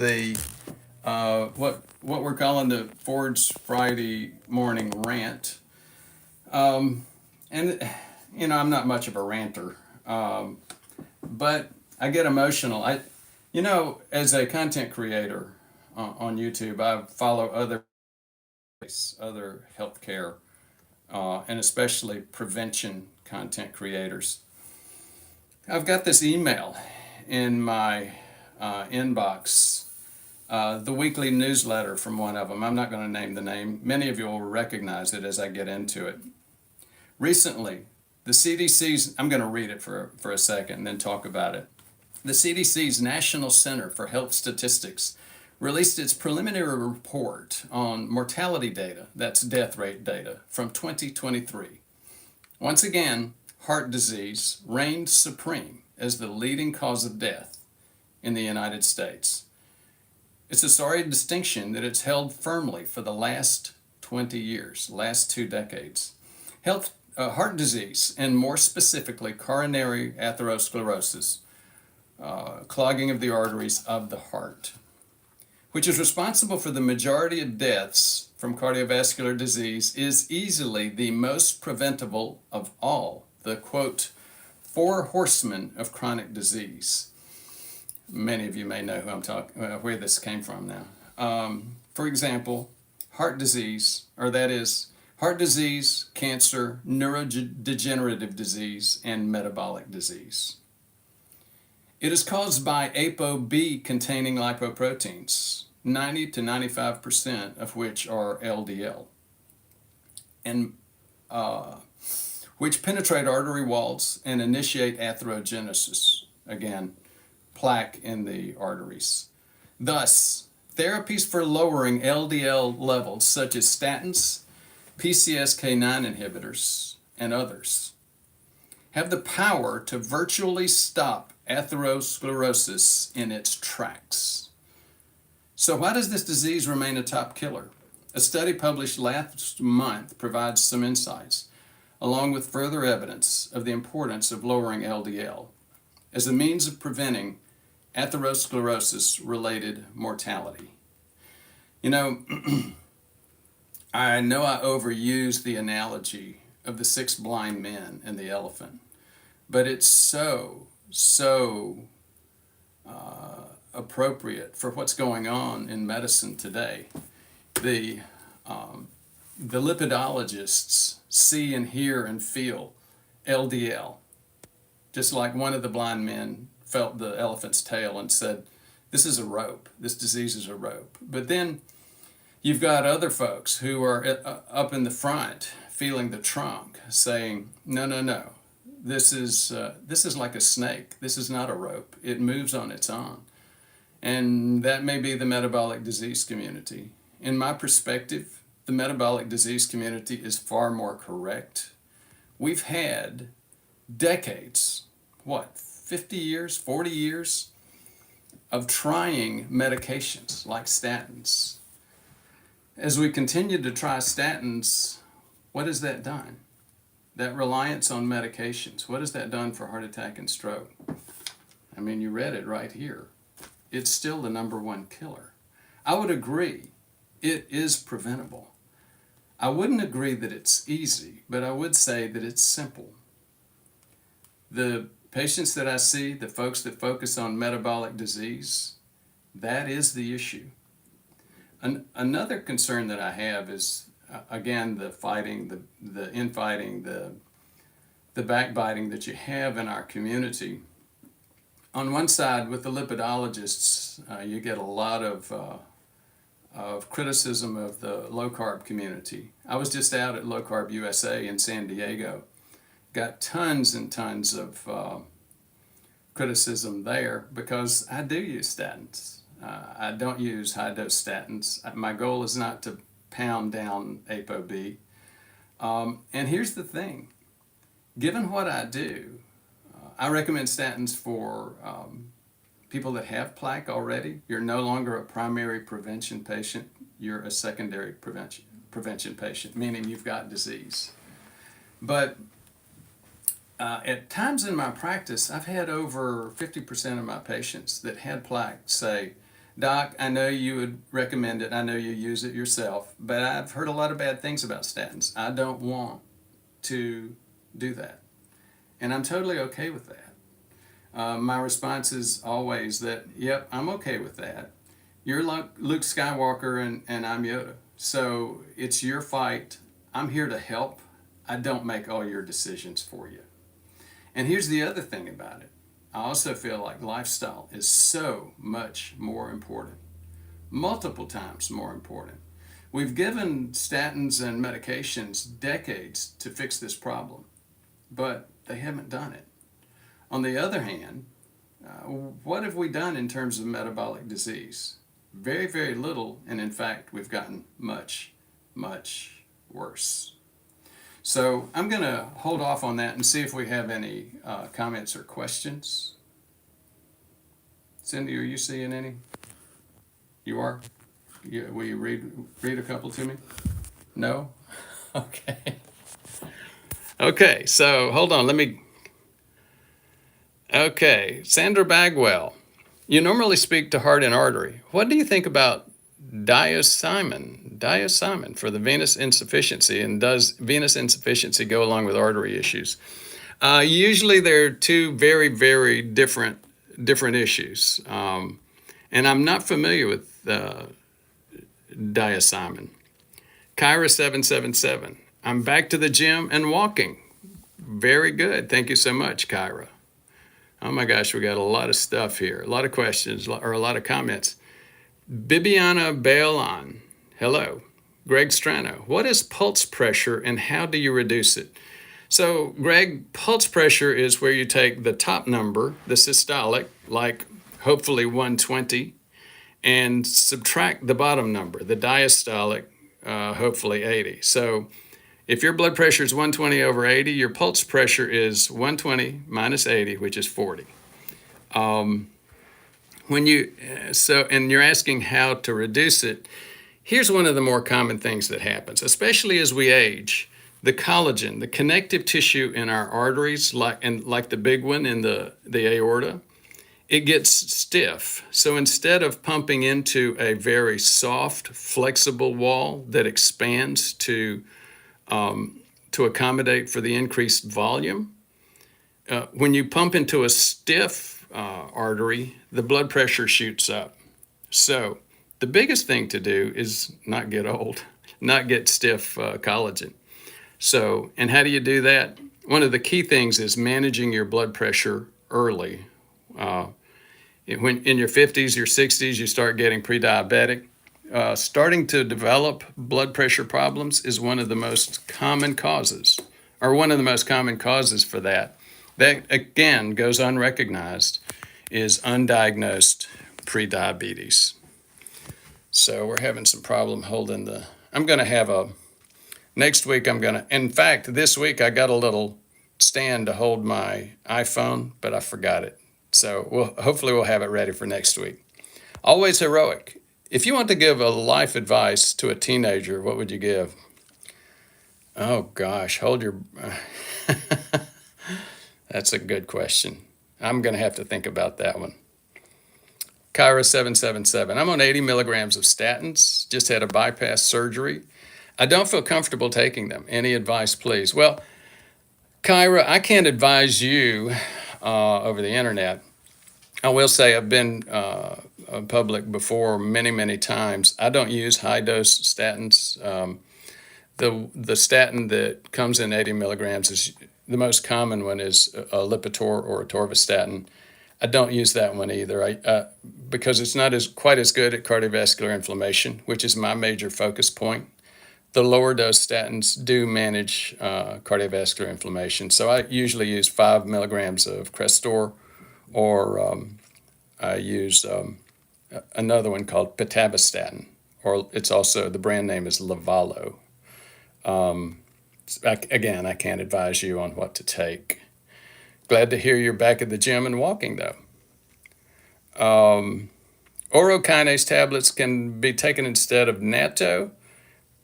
the what we're calling the Ford's Friday morning rant. And I'm not much of a ranter, but I get emotional. As a content creator on YouTube, I follow other healthcare and especially prevention content creators. I've got this email in my inbox, the weekly newsletter from one of them. I'm not going to name the name. Many of you will recognize it as I get into it. Recently, the CDC's, I'm going to read it for a second and then talk about it. The CDC's National Center for Health Statistics released its preliminary report on mortality data, that's death rate data, from 2023. Once again, heart disease reigned supreme as the leading cause of death in the United States. It's a sorry distinction that it's held firmly for the last 20 years, last 2 decades. Heart disease, and more specifically coronary atherosclerosis, clogging of the arteries of the heart, which is responsible for the majority of deaths from cardiovascular disease, is easily the most preventable of all the, quote, four horsemen of chronic disease. Many of you may know who I'm talking, where this came from now. For example, heart disease, or that is heart disease, cancer, neurodegenerative disease, and metabolic disease. It is caused by ApoB containing lipoproteins, 90 to 95% of which are LDL, and which penetrate artery walls and initiate atherogenesis, again, plaque in the arteries. Thus, therapies for lowering LDL levels, such as statins, PCSK9 inhibitors, and others, have the power to virtually stop atherosclerosis in its tracks. So why does this disease remain a top killer? A study published last month provides some insights, along with further evidence of the importance of lowering LDL as a means of preventing atherosclerosis-related mortality. I know I overuse the analogy of the 6 blind men and the elephant, but it's so appropriate for what's going on in medicine today. The lipidologists see and hear and feel LDL, just like one of the blind men felt the elephant's tail and said, this is a rope, this disease is a rope. But then you've got other folks who are up in the front feeling the trunk saying, no, this is like a snake, this is not a rope, it moves on its own. And that may be the metabolic disease community. In my perspective, the metabolic disease community is far more correct. We've had decades, 50 years, 40 years of trying medications like statins. As we continue to try statins, what has that done? That reliance on medications, what has that done for heart attack and stroke? I mean, you read it right here. It's still the #1 killer. I would agree it is preventable. I wouldn't agree that it's easy, but I would say that it's simple. The patients that I see, the folks that focus on metabolic disease, that is the issue. Another concern that I have is, again, the fighting, the infighting, the backbiting that you have in our community. On one side, with the lipidologists, you get a lot of criticism of the low-carb community. I was just out at Low Carb USA in San Diego. Got tons and tons of criticism there because I do use statins. I don't use high-dose statins. My goal is not to pound down ApoB. And here's the thing. Given what I do, I recommend statins for people that have plaque already. You're no longer a primary prevention patient. You're a secondary prevention patient, meaning you've got disease. But at times in my practice, I've had over 50% of my patients that had plaque say Doc, I know you would recommend it. I know you use it yourself, but I've heard a lot of bad things about statins. I don't want to do that. And I'm totally okay with that. My response is always that, yep, I'm okay with that. You're Luke Skywalker and I'm Yoda. So it's your fight. I'm here to help. I don't make all your decisions for you. And here's the other thing about it. I also feel like lifestyle is so much more important, multiple times more important. We've given statins and medications decades to fix this problem, but they haven't done it. On the other hand, what have we done in terms of metabolic disease? Very, very little, and in fact, we've gotten much, much worse. So I'm going to hold off on that and see if we have any comments or questions. Cindy, are you seeing any? You are? Will you read a couple to me? No? Okay. Okay, so hold on, Okay, Sandra Bagwell. You normally speak to heart and artery. What do you think about diasimon for the venous insufficiency, and does venous insufficiency go along with artery issues? Usually they're two very, very different issues, and I'm not familiar with diasimon. Kyra777. I'm back to the gym and walking. Very good. Thank you so much, Kyra. Oh my gosh, we got a lot of stuff here, a lot of questions, or a lot of comments. Bibiana Bailon, hello. Greg Strano, what is pulse pressure and how do you reduce it? So, Greg, pulse pressure is where you take the top number, the systolic, like hopefully 120, and subtract the bottom number, the diastolic, hopefully 80. So, if your blood pressure is 120 over 80, your pulse pressure is 120 minus 80, which is 40. And you're asking how to reduce it. Here's one of the more common things that happens, especially as we age. The collagen, the connective tissue in our arteries, like the big one in the aorta, it gets stiff. So instead of pumping into a very soft, flexible wall that expands to accommodate for the increased volume, when you pump into a stiff artery, the blood pressure shoots up. So the biggest thing to do is not get old, not get stiff collagen. So, and how do you do that? One of the key things is managing your blood pressure early. When in your 50s, your 60s, you start getting pre-diabetic. Starting to develop blood pressure problems is one of the most common causes, or one of the most common causes for that. That, again, goes unrecognized, is undiagnosed prediabetes. So we're having some problem holding next week in fact, this week I got a little stand to hold my iPhone, but I forgot it. So hopefully we'll have it ready for next week. Always heroic. If you want to give a life advice to a teenager, what would you give? Oh gosh, That's a good question. I'm going to have to think about that one. Kyra777. I'm on 80 milligrams of statins. Just had a bypass surgery. I don't feel comfortable taking them. Any advice, please? Well, Kyra, I can't advise you over the internet. I will say I've been public before many, many times. I don't use high-dose statins. The statin that comes in 80 milligrams is the most common one is a Lipitor or atorvastatin. I don't use that one either because it's not quite as good at cardiovascular inflammation, which is my major focus point. The lower dose statins do manage cardiovascular inflammation. So I usually use 5 milligrams of Crestor, or I use another one called pitavastatin, or it's also, the brand name is Livalo. Again, I can't advise you on what to take. Glad to hear you're back at the gym and walking, though. Orokinase tablets can be taken instead of natto.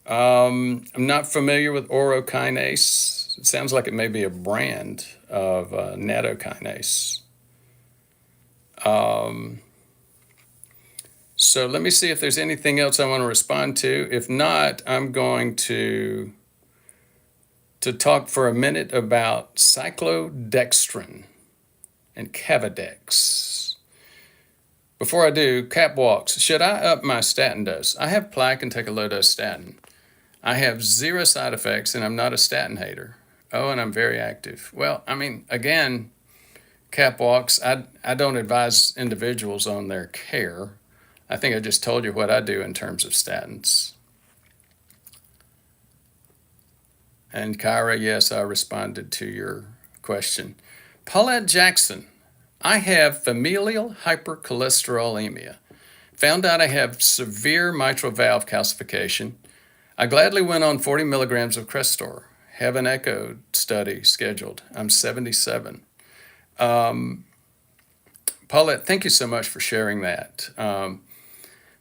I'm not familiar with orokinase. It sounds like it may be a brand of nattokinase. So let me see if there's anything else I want to respond to. If not, I'm going to talk for a minute about cyclodextrin and Cavadex. Before I do, cap walks. Should I up my statin dose? I have plaque and take a low dose statin. I have 0 side effects and I'm not a statin hater. Oh, and I'm very active. Well, I mean, again, cap walks, I don't advise individuals on their care. I think I just told you what I do in terms of statins. And Kyra, yes, I responded to your question. Paulette Jackson, I have familial hypercholesterolemia. Found out I have severe mitral valve calcification. I gladly went on 40 milligrams of Crestor. Have an echo study scheduled. I'm 77. Paulette, thank you so much for sharing that.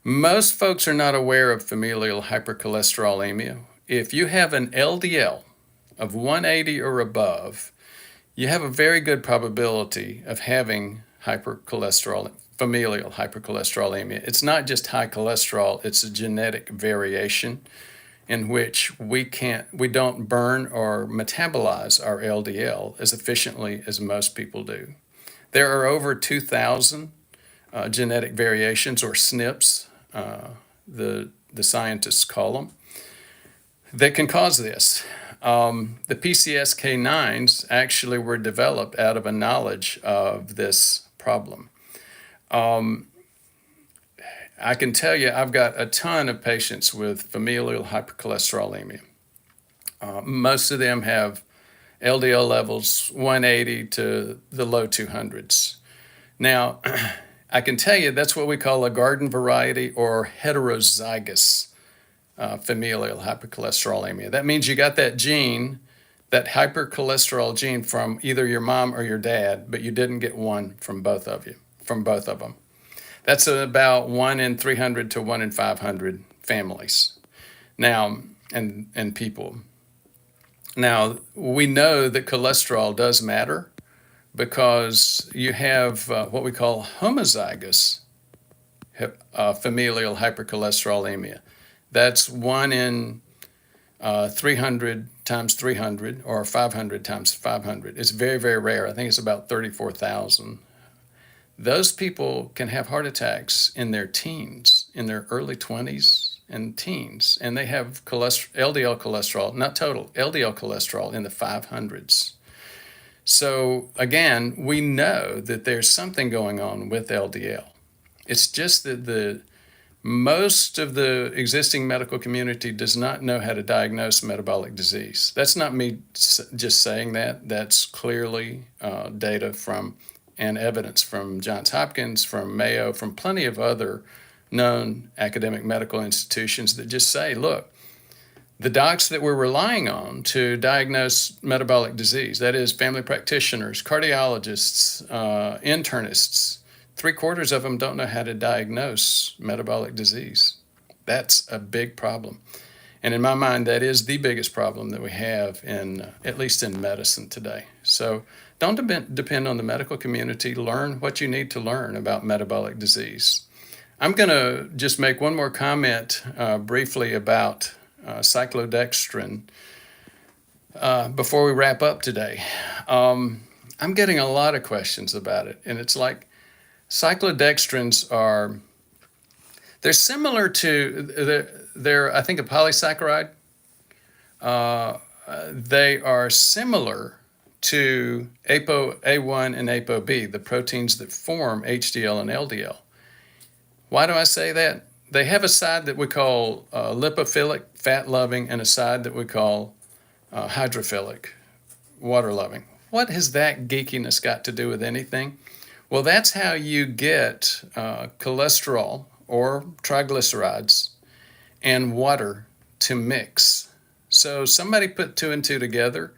Most folks are not aware of familial hypercholesterolemia. If you have an LDL of 180 or above, you have a very good probability of having familial hypercholesterolemia. It's not just high cholesterol, it's a genetic variation in which we don't burn or metabolize our LDL as efficiently as most people do. There are over 2,000 genetic variations, or SNPs, the scientists call them, that can cause this. The PCSK9s actually were developed out of a knowledge of this problem. I can tell you, I've got a ton of patients with familial hypercholesterolemia. Most of them have LDL levels 180 to the low 200s. Now, I can tell you that's what we call a garden variety or heterozygous familial hypercholesterolemia. That means you got that gene, that hypercholesterol gene, from either your mom or your dad, but you didn't get one from both of them. That's about 1 in 300 to 1 in 500 families now, and people. Now, we know that cholesterol does matter because you have what we call homozygous familial hypercholesterolemia. That's 1 in 300 times 300 or 500 times 500. It's very, very rare. I think it's about 34,000. Those people can have heart attacks in their teens, in their early 20s and teens, and they have LDL cholesterol, not total, LDL cholesterol in the 500s. So again, we know that there's something going on with LDL. It's just that most of the existing medical community does not know how to diagnose metabolic disease. That's not me just saying that. That's clearly data from and evidence from Johns Hopkins, from Mayo, from plenty of other known academic medical institutions that just say, look, the docs that we're relying on to diagnose metabolic disease, that is family practitioners, cardiologists, internists, 3/4 of them don't know how to diagnose metabolic disease. That's a big problem. And in my mind, that is the biggest problem that we have at least in medicine today. So don't depend on the medical community. Learn what you need to learn about metabolic disease. I'm going to just make one more comment briefly about cyclodextrin before we wrap up today. I'm getting a lot of questions about it, and it's like cyclodextrins they're similar to, they're I think a polysaccharide. They are similar to ApoA1 and ApoB, the proteins that form HDL and LDL. Why do I say that? They have a side that we call lipophilic, fat-loving, and a side that we call hydrophilic, water-loving. What has that geekiness got to do with anything? Well, that's how you get cholesterol or triglycerides and water to mix. So somebody put 2 and 2 together.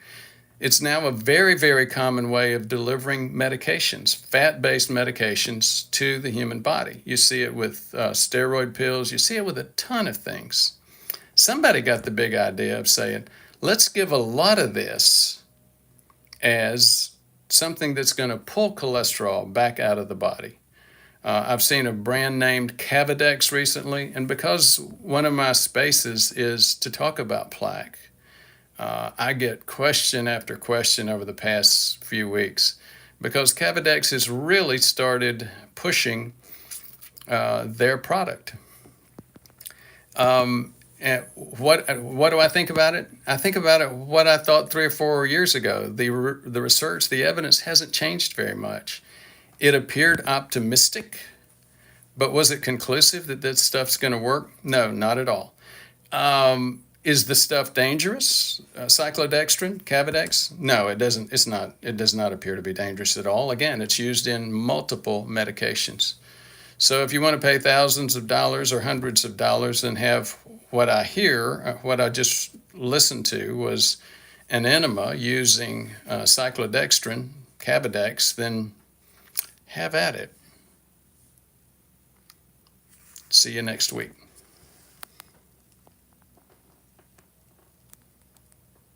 It's now a very, very common way of delivering medications, fat-based medications, to the human body. You see it with steroid pills. You see it with a ton of things. Somebody got the big idea of saying, let's give a lot of this as something that's going to pull cholesterol back out of the body. I've seen a brand named Cavadex recently, and because one of my spaces is to talk about plaque, I get question after question over the past few weeks because Cavadex has really started pushing their product. And what do I think about it? I think about it what I thought 3 or 4 years ago. The research, the evidence hasn't changed very much. It appeared optimistic, but was it conclusive that this stuff's going to work? No, not at all. Is the stuff dangerous? Cyclodextrin, Cavadex? No, it doesn't. It's not. It does not appear to be dangerous at all. Again, it's used in multiple medications. So if you want to pay thousands of dollars or hundreds of dollars and have what I hear, what I just listened to was an enema using cyclodextrin, Cavadex, then have at it. See you next week.